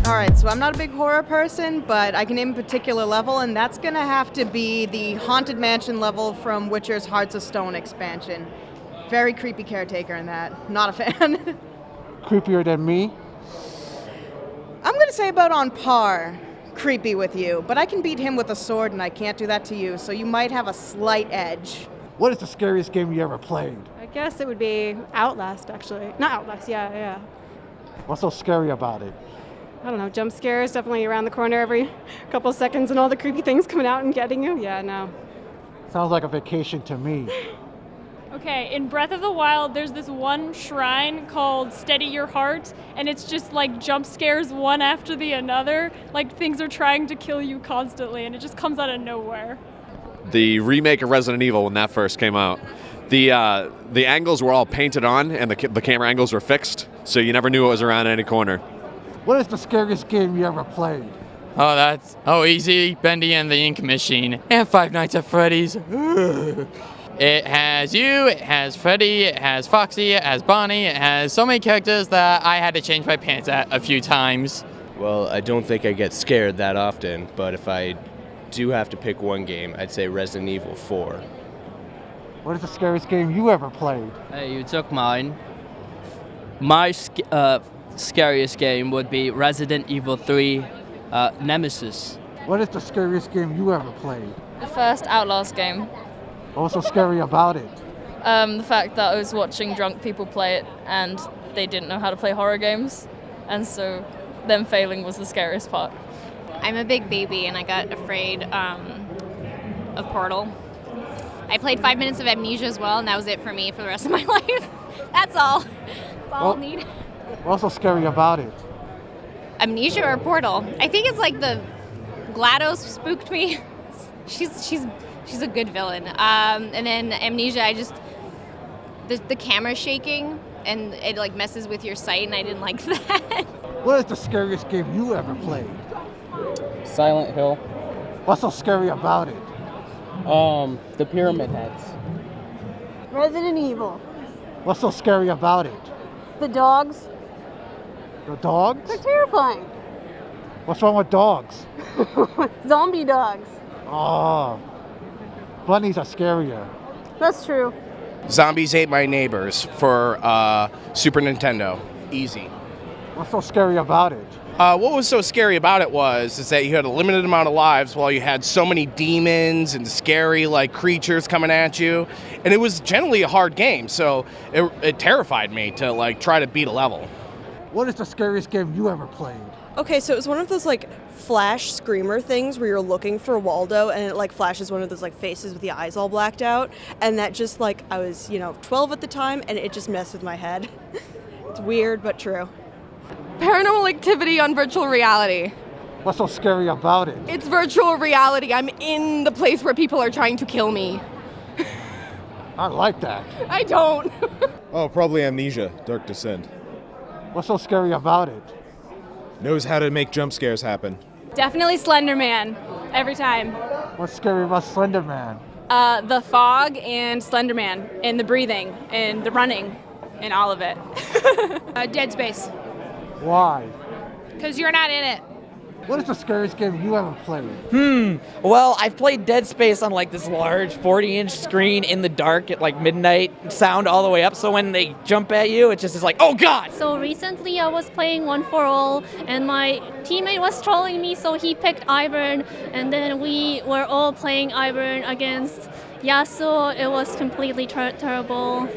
All right, so I'm not a big horror person, but I can name a particular level, and that's going to have to be the Haunted Mansion level from Witcher's Hearts of Stone expansion. Very creepy caretaker in that. Not a fan. Creepier than me? I'm going to say about on par creepy with you, but I can beat him with a sword, and I can't do that to you, so you might have a slight edge. What is the scariest game you ever played? I guess it would be Outlast, actually. Not Outlast, yeah. What's so scary about it? I don't know, jump scares definitely around the corner every couple seconds and all the creepy things coming out and getting you. Yeah, no. Sounds like a vacation to me. Okay, in Breath of the Wild, there's this one shrine called Steady Your Heart, and it's just like jump scares one after the other. Like things are trying to kill you constantly, and it just comes out of nowhere. The remake of Resident Evil when that first came out. The angles were all painted on, and the camera angles were fixed, so you never knew what was around any corner. What is the scariest game you ever played? Easy, Bendy and the Ink Machine, and Five Nights at Freddy's. It has you, it has Freddy, it has Foxy, it has Bonnie, it has so many characters that I had to change my pants at a few times. Well, I don't think I get scared that often, but if I do have to pick one game, I'd say Resident Evil 4. What is the scariest game you ever played? Hey, you took mine. My scariest game would be Resident Evil 3 Nemesis. What is the scariest game you ever played? The first Outlaws game. What was so scary about it? The fact that I was watching drunk people play it and they didn't know how to play horror games, and so them failing was the scariest part. I'm a big baby and I got afraid of Portal. I played 5 minutes of Amnesia as well, and that was it for me for the rest of my life. That's all. That's all I need. What's so scary about it? Amnesia or Portal? I think it's like the GLaDOS spooked me. She's a good villain. And then Amnesia, the camera shaking and it like messes with your sight, and I didn't like that. What is the scariest game you ever played? Silent Hill. What's so scary about it? The Pyramid Heads. Resident Evil. What's so scary about it? The dogs. The dogs? They're terrifying. What's wrong with dogs? Zombie dogs. Oh, bunnies are scarier. That's true. Zombies Ate My Neighbors for Super Nintendo. Easy. What's so scary about it? What was so scary about it is that you had a limited amount of lives while you had so many demons and scary creatures coming at you, and it was generally a hard game, so it terrified me to try to beat a level. What is the scariest game you ever played? Okay, so it was one of those flash screamer things where you're looking for Waldo and it flashes one of those faces with the eyes all blacked out, and that just I was 12 at the time and it just messed with my head. It's weird but true. Paranormal Activity on virtual reality. What's so scary about it? It's virtual reality. I'm in the place where people are trying to kill me. I like that. I don't. Oh, probably Amnesia, Dark Descent. What's so scary about it? Knows how to make jump scares happen. Definitely Slender Man, every time. What's scary about Slender Man? The fog and Slender Man, and the breathing, and the running, and all of it. Dead Space. Why? Because you're not in it. What is the scariest game you ever played? Well, I've played Dead Space on this large 40-inch screen in the dark at midnight, sound all the way up, so when they jump at you, it just is oh God! So recently I was playing One for All, and my teammate was trolling me, so he picked Ivern, and then we were all playing Ivern against Yasuo. It was completely terrible.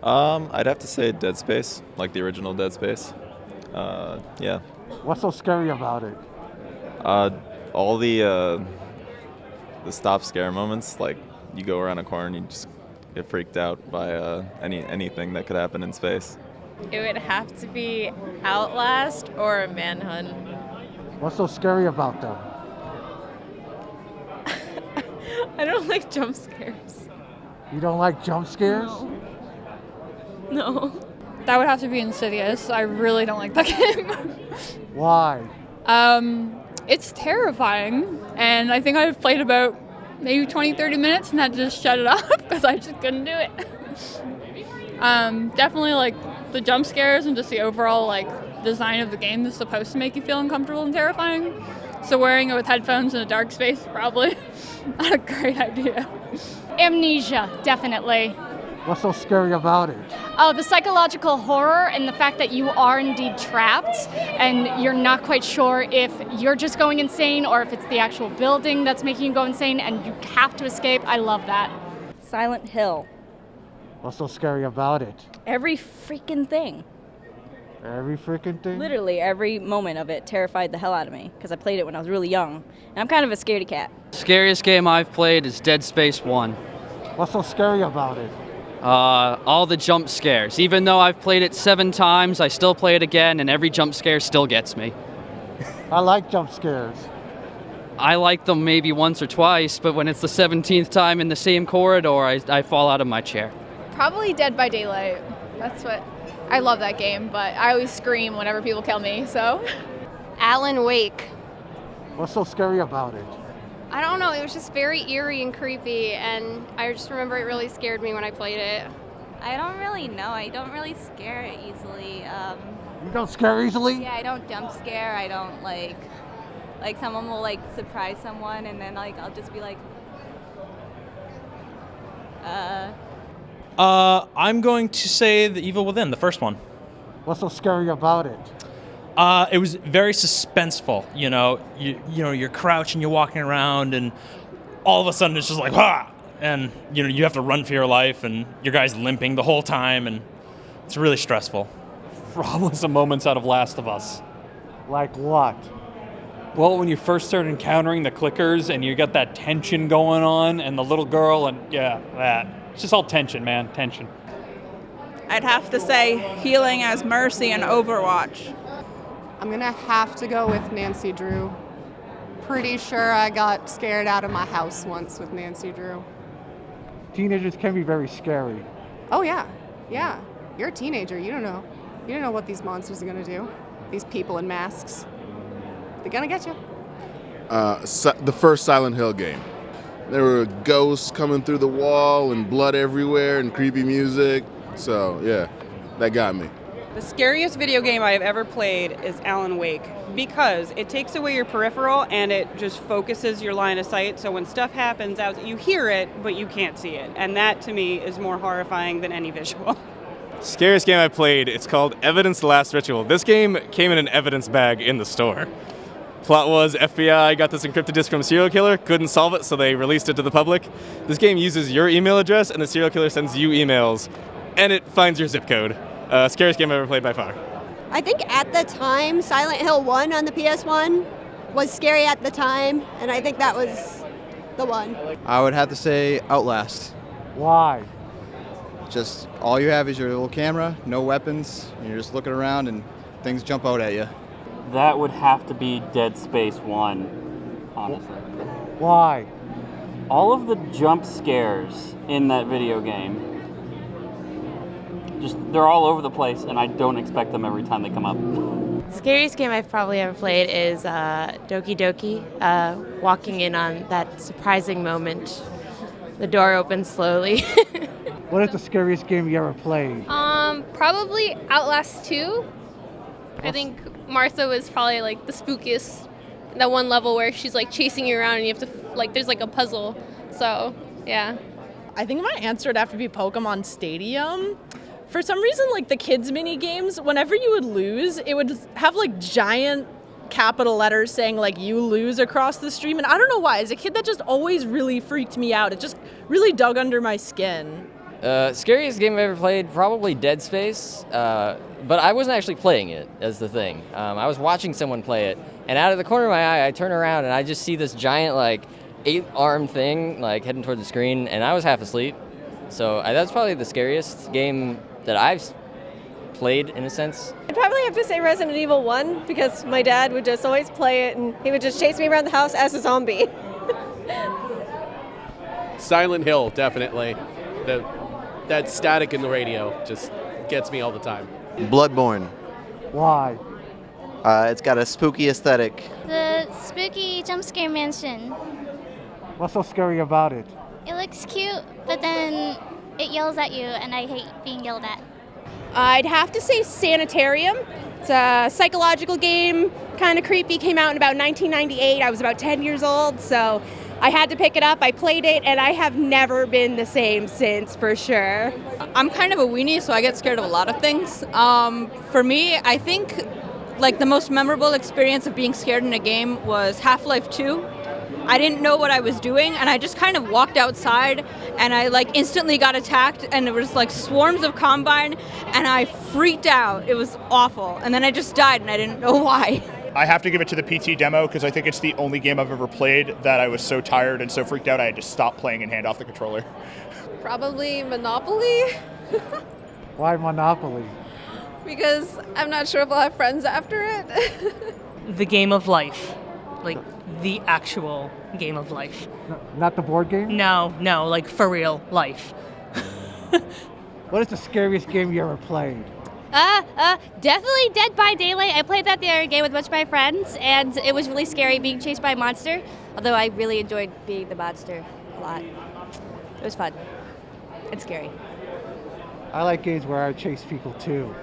I'd have to say Dead Space, the original Dead Space. Yeah. What's so scary about it? All the stop scare moments, you go around a corner and you just get freaked out by anything that could happen in space. It would have to be Outlast or Manhunt. What's so scary about them? I don't like jump scares. You don't like jump scares? No. That would have to be Insidious. I really don't like that game. Why? It's terrifying, and I think I've played about maybe 20-30 minutes and had to just shut it off because I just couldn't do it. Definitely the jump scares and just the overall design of the game is supposed to make you feel uncomfortable and terrifying. So wearing it with headphones in a dark space is probably not a great idea. Amnesia, definitely. What's so scary about it? Oh, the psychological horror and the fact that you are indeed trapped and you're not quite sure if you're just going insane or if it's the actual building that's making you go insane and you have to escape. I love that. Silent Hill. What's so scary about it? Every freaking thing. Every freaking thing? Literally every moment of it terrified the hell out of me because I played it when I was really young. And I'm kind of a scaredy cat. Scariest game I've played is Dead Space 1. What's so scary about it? All the jump scares. Even though I've played it 7 times, I still play it again, and every jump scare still gets me. I like jump scares. I like them maybe once or twice, but when it's the 17th time in the same corridor, I fall out of my chair. Probably Dead by Daylight. That's what I love that game, but I always scream whenever people kill me, so. Alan Wake. What's so scary about it? I don't know, it was just very eerie and creepy, and I just remember it really scared me when I played it. I don't really know. I don't really scare easily. You don't scare easily? Yeah, I don't jump scare. I don't like someone will like surprise someone, and then like I'll just be like, I'm going to say The Evil Within, the first one. What's so scary about it? It was very suspenseful. You know, you're crouching, you're walking around, and all of a sudden it's just like, ha! And you have to run for your life, and your guy's limping the whole time, and it's really stressful. Probably some moments out of Last of Us. Like what? Well, when you first start encountering the clickers and you got that tension going on, and the little girl, and yeah, that. It's just all tension, man, tension. I'd have to say Healing as Mercy and Overwatch. I'm gonna have to go with Nancy Drew. Pretty sure I got scared out of my house once with Nancy Drew. Teenagers can be very scary. Oh yeah. You're a teenager, you don't know. You don't know what these monsters are gonna do. These people in masks. They're gonna get you. The first Silent Hill game. There were ghosts coming through the wall and blood everywhere and creepy music. So yeah, that got me. The scariest video game I have ever played is Alan Wake because it takes away your peripheral and it just focuses your line of sight. So when stuff happens, you hear it, but you can't see it. And that to me is more horrifying than any visual. Scariest game I played, it's called Evidence: The Last Ritual. This game came in an evidence bag in the store. Plot was FBI got this encrypted disk from a serial killer, couldn't solve it, so they released it to the public. This game uses your email address, and the serial killer sends you emails, and it finds your zip code. Scariest game I've ever played by far. I think at the time, Silent Hill 1 on the PS1 was scary at the time, and I think that was the one. I would have to say Outlast. Why? Just all you have is your little camera, no weapons, and you're just looking around and things jump out at you. That would have to be Dead Space 1, honestly. Why? All of the jump scares in that video game, they're all over the place, and I don't expect them every time they come up. Scariest game I've probably ever played is Doki Doki, walking in on that surprising moment. The door opens slowly. What is the scariest game you ever played? Probably Outlast 2. I think Martha was probably like the spookiest. That one level where she's like chasing you around and you have to there's like a puzzle. So yeah. I think my answer would have to be Pokemon Stadium. For some reason, like the kids' mini games, whenever you would lose, it would have like giant capital letters saying like "you lose" across the stream, and I don't know why. As a kid, that just always really freaked me out. It just really dug under my skin. Scariest game I've ever played, probably Dead Space, but I wasn't actually playing it, as the thing. I was watching someone play it, and out of the corner of my eye, I turn around and I just see this giant, like, 8-arm thing, like, heading toward the screen, and I was half asleep. So that's probably the scariest game that I've played, in a sense. I'd probably have to say Resident Evil 1, because my dad would just always play it, and he would just chase me around the house as a zombie. Silent Hill, definitely. That static in the radio just gets me all the time. Bloodborne. Why? It's got a spooky aesthetic. The spooky jump scare mansion. What's so scary about it? It looks cute, but then it yells at you, and I hate being yelled at. I'd have to say Sanitarium, It's a psychological game, kind of creepy, came out in about 1998. I was about 10 years old, so I had to pick it up. I played it, and I have never been the same since, for sure. I'm kind of a weenie, so I get scared of a lot of things. For me, I think like the most memorable experience of being scared in a game was Half-Life 2. I didn't know what I was doing, and I just kind of walked outside, and I like instantly got attacked, and there was like swarms of Combine, and I freaked out. It was awful, and then I just died, and I didn't know why. I have to give it to the PT demo because I think it's the only game I've ever played that I was so tired and so freaked out I had to stop playing and hand off the controller. Probably Monopoly, Why Monopoly? because I'm not sure if I'll have friends after it. The game of life. Like, the actual game of life. Not the board game? No, like for real life. What is the scariest game you ever played? Definitely Dead by Daylight. I played that the other day with a bunch of my friends, and it was really scary being chased by a monster, although I really enjoyed being the monster a lot. It was fun and scary. I like games where I chase people too.